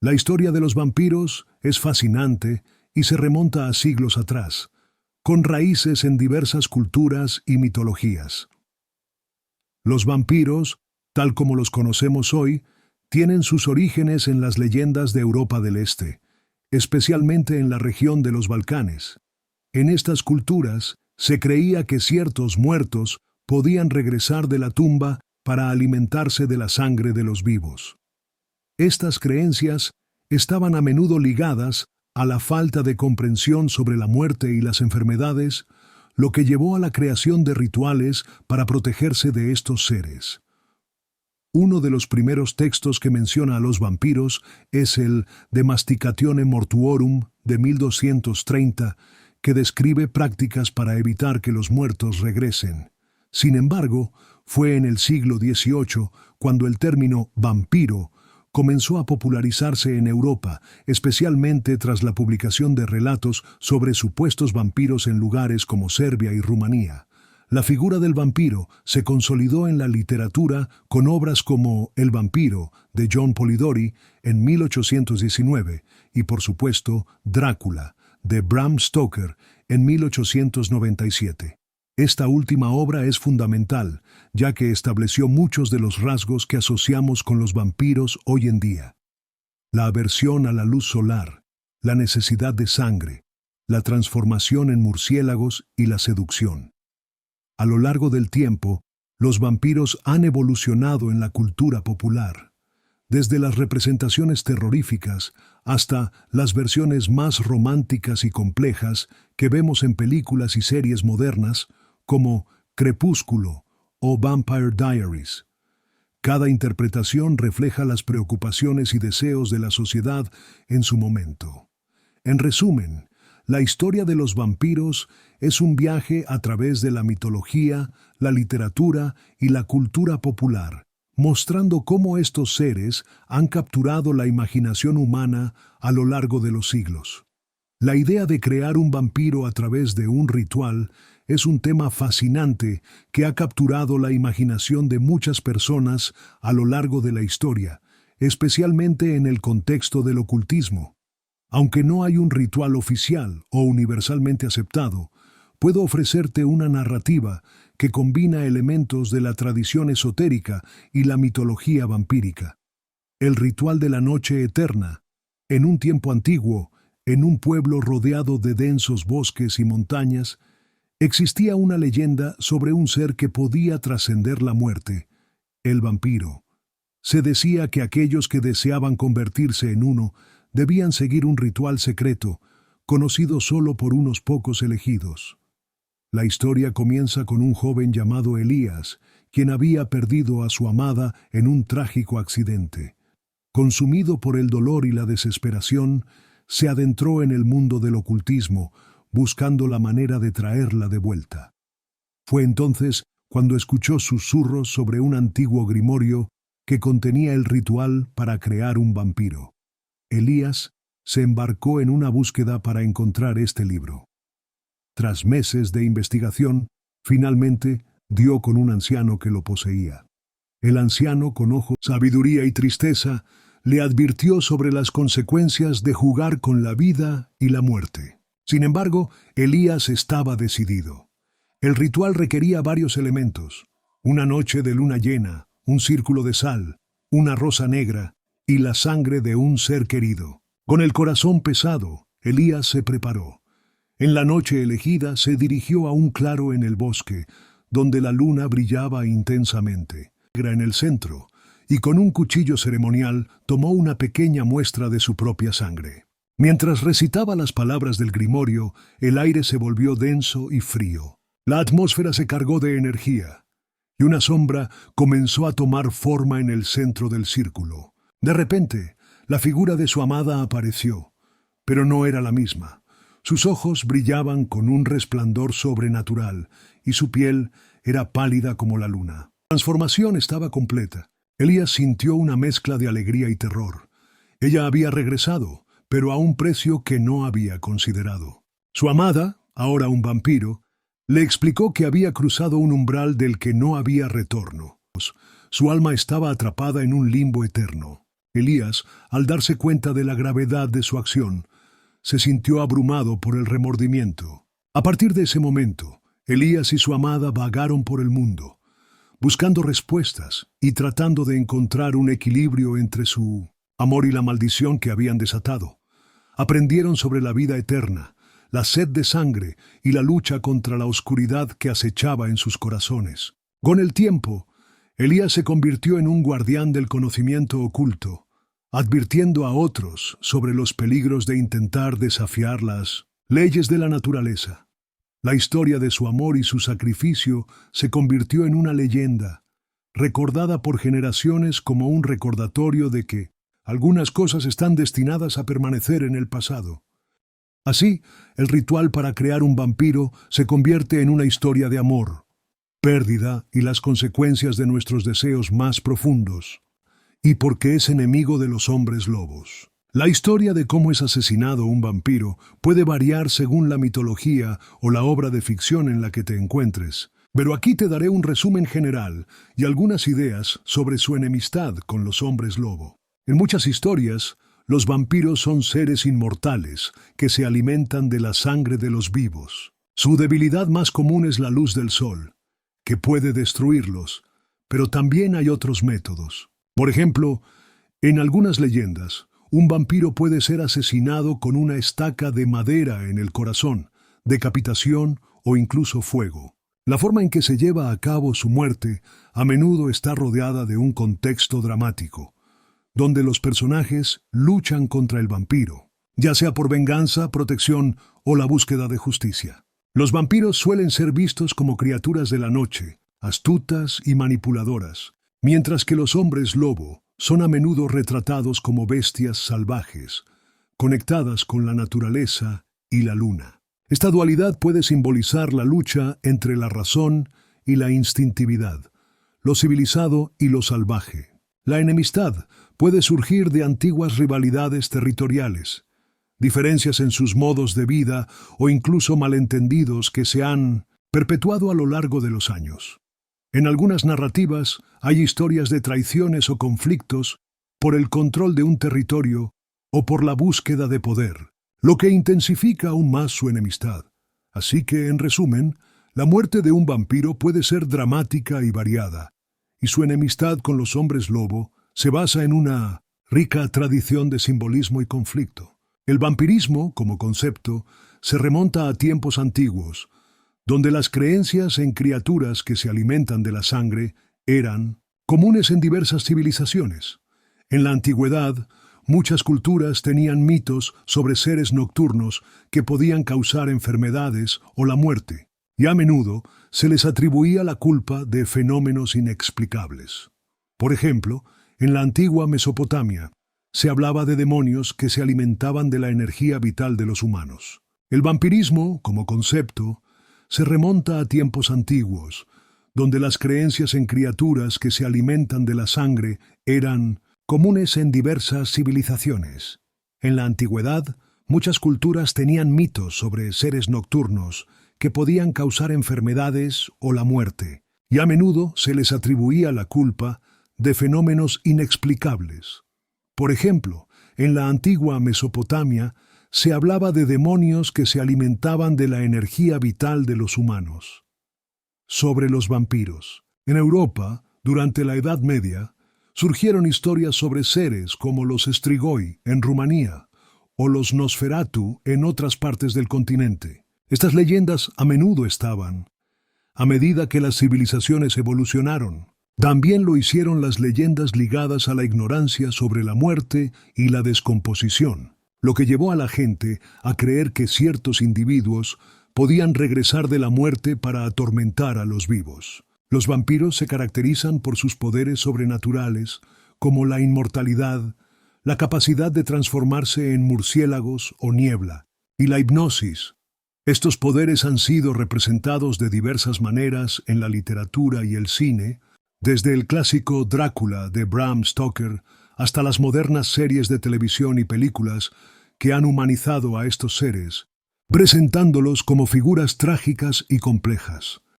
La historia de los vampiros es fascinante y se remonta a siglos atrás, con raíces en diversas culturas y mitologías. Los vampiros, tal como los conocemos hoy, tienen sus orígenes en las leyendas de Europa del Este, especialmente en la región de los Balcanes. En estas culturas se creía que ciertos muertos podían regresar de la tumba para alimentarse de la sangre de los vivos. Estas creencias estaban a menudo ligadas a la falta de comprensión sobre la muerte y las enfermedades, lo que llevó a la creación de rituales para protegerse de estos seres. Uno de los primeros textos que menciona a los vampiros es el De Masticatione Mortuorum de 1230, que describe prácticas para evitar que los muertos regresen. Sin embargo, fue en el siglo XVIII cuando el término vampiro comenzó a popularizarse en Europa, especialmente tras la publicación de relatos sobre supuestos vampiros en lugares como Serbia y Rumanía. La figura del vampiro se consolidó en la literatura con obras como El vampiro, de John Polidori, en 1819, y por supuesto Drácula, de Bram Stoker, en 1897. Esta última obra es fundamental, ya que estableció muchos de los rasgos que asociamos con los vampiros hoy en día. La aversión a la luz solar, la necesidad de sangre, la transformación en murciélagos y la seducción. A lo largo del tiempo, los vampiros han evolucionado en la cultura popular, desde las representaciones terroríficas hasta las versiones más románticas y complejas que vemos en películas y series modernas como Crepúsculo o Vampire Diaries. Cada interpretación refleja las preocupaciones y deseos de la sociedad en su momento. En resumen, la historia de los vampiros es un viaje a través de la mitología, la literatura y la cultura popular, mostrando cómo estos seres han capturado la imaginación humana a lo largo de los siglos. La idea de crear un vampiro a través de un ritual es un tema fascinante que ha capturado la imaginación de muchas personas a lo largo de la historia, especialmente en el contexto del ocultismo. Aunque no hay un ritual oficial o universalmente aceptado, puedo ofrecerte una narrativa que combina elementos de la tradición esotérica y la mitología vampírica. El ritual de la noche eterna. En un tiempo antiguo, en un pueblo rodeado de densos bosques y montañas, existía una leyenda sobre un ser que podía trascender la muerte, el vampiro. Se decía que aquellos que deseaban convertirse en uno debían seguir un ritual secreto, conocido solo por unos pocos elegidos. La historia comienza con un joven llamado Elías, quien había perdido a su amada en un trágico accidente. Consumido por el dolor y la desesperación, se adentró en el mundo del ocultismo, buscando la manera de traerla de vuelta. Fue entonces cuando escuchó susurros sobre un antiguo grimorio que contenía el ritual para crear un vampiro. Elías se embarcó en una búsqueda para encontrar este libro. Tras meses de investigación, finalmente dio con un anciano que lo poseía. El anciano, con ojos, sabiduría y tristeza, le advirtió sobre las consecuencias de jugar con la vida y la muerte. Sin embargo, Elías estaba decidido. El ritual requería varios elementos: una noche de luna llena, un círculo de sal, una rosa negra y la sangre de un ser querido. Con el corazón pesado, Elías se preparó. En la noche elegida se dirigió a un claro en el bosque, donde la luna brillaba intensamente. En el centro, y con un cuchillo ceremonial tomó una pequeña muestra de su propia sangre. Mientras recitaba las palabras del grimorio, el aire se volvió denso y frío. La atmósfera se cargó de energía, y una sombra comenzó a tomar forma en el centro del círculo. De repente, la figura de su amada apareció, pero no era la misma. Sus ojos brillaban con un resplandor sobrenatural, y su piel era pálida como la luna. La transformación estaba completa. Elías sintió una mezcla de alegría y terror. Ella había regresado, pero a un precio que no había considerado. Su amada, ahora un vampiro, le explicó que había cruzado un umbral del que no había retorno. Su alma estaba atrapada en un limbo eterno. Elías, al darse cuenta de la gravedad de su acción, se sintió abrumado por el remordimiento. A partir de ese momento, Elías y su amada vagaron por el mundo, buscando respuestas y tratando de encontrar un equilibrio entre su amor y la maldición que habían desatado. Aprendieron sobre la vida eterna, la sed de sangre y la lucha contra la oscuridad que acechaba en sus corazones. Con el tiempo, Elías se convirtió en un guardián del conocimiento oculto, advirtiendo a otros sobre los peligros de intentar desafiar las leyes de la naturaleza. La historia de su amor y su sacrificio se convirtió en una leyenda, recordada por generaciones como un recordatorio de que algunas cosas están destinadas a permanecer en el pasado. Así, el ritual para crear un vampiro se convierte en una historia de amor, pérdida y las consecuencias de nuestros deseos más profundos, y porque es enemigo de los hombres lobos. La historia de cómo es asesinado un vampiro puede variar según la mitología o la obra de ficción en la que te encuentres, pero aquí te daré un resumen general y algunas ideas sobre su enemistad con los hombres lobo. En muchas historias, los vampiros son seres inmortales que se alimentan de la sangre de los vivos. Su debilidad más común es la luz del sol, que puede destruirlos, pero también hay otros métodos. Por ejemplo, en algunas leyendas, un vampiro puede ser asesinado con una estaca de madera en el corazón, decapitación o incluso fuego. La forma en que se lleva a cabo su muerte a menudo está rodeada de un contexto dramático, donde los personajes luchan contra el vampiro, ya sea por venganza, protección o la búsqueda de justicia. Los vampiros suelen ser vistos como criaturas de la noche, astutas y manipuladoras, mientras que los hombres lobo son a menudo retratados como bestias salvajes, conectadas con la naturaleza y la luna. Esta dualidad puede simbolizar la lucha entre la razón y la instintividad, lo civilizado y lo salvaje. La enemistad puede surgir de antiguas rivalidades territoriales, diferencias en sus modos de vida o incluso malentendidos que se han perpetuado a lo largo de los años. En algunas narrativas hay historias de traiciones o conflictos por el control de un territorio o por la búsqueda de poder, lo que intensifica aún más su enemistad. Así que, en resumen, la muerte de un vampiro puede ser dramática y variada, y su enemistad con los hombres lobo se basa en una rica tradición de simbolismo y conflicto. El vampirismo, como concepto, se remonta a tiempos antiguos, donde las creencias en criaturas que se alimentan de la sangre eran comunes en diversas civilizaciones. En la antigüedad, muchas culturas tenían mitos sobre seres nocturnos que podían causar enfermedades o la muerte, y a menudo se les atribuía la culpa de fenómenos inexplicables. Por ejemplo, en la antigua Mesopotamia, se hablaba de demonios que se alimentaban de la energía vital de los humanos. El vampirismo, como concepto, se remonta a tiempos antiguos, donde las creencias en criaturas que se alimentan de la sangre eran comunes en diversas civilizaciones. En la antigüedad, muchas culturas tenían mitos sobre seres nocturnos que podían causar enfermedades o la muerte, y a menudo se les atribuía la culpa de fenómenos inexplicables. Por ejemplo, en la antigua Mesopotamia se hablaba de demonios que se alimentaban de la energía vital de los humanos. Sobre los vampiros. En Europa, durante la Edad Media, surgieron historias sobre seres como los Strigoi en Rumanía o los Nosferatu en otras partes del continente. Estas leyendas a menudo estaban, a medida que las civilizaciones evolucionaron. También lo hicieron las leyendas ligadas a la ignorancia sobre la muerte y la descomposición, lo que llevó a la gente a creer que ciertos individuos podían regresar de la muerte para atormentar a los vivos. Los vampiros se caracterizan por sus poderes sobrenaturales, como la inmortalidad, la capacidad de transformarse en murciélagos o niebla, y la hipnosis. Estos poderes han sido representados de diversas maneras en la literatura y el cine, desde el clásico Drácula de Bram Stoker hasta las modernas series de televisión y películas que han humanizado a estos seres, presentándolos como figuras trágicas y complejas.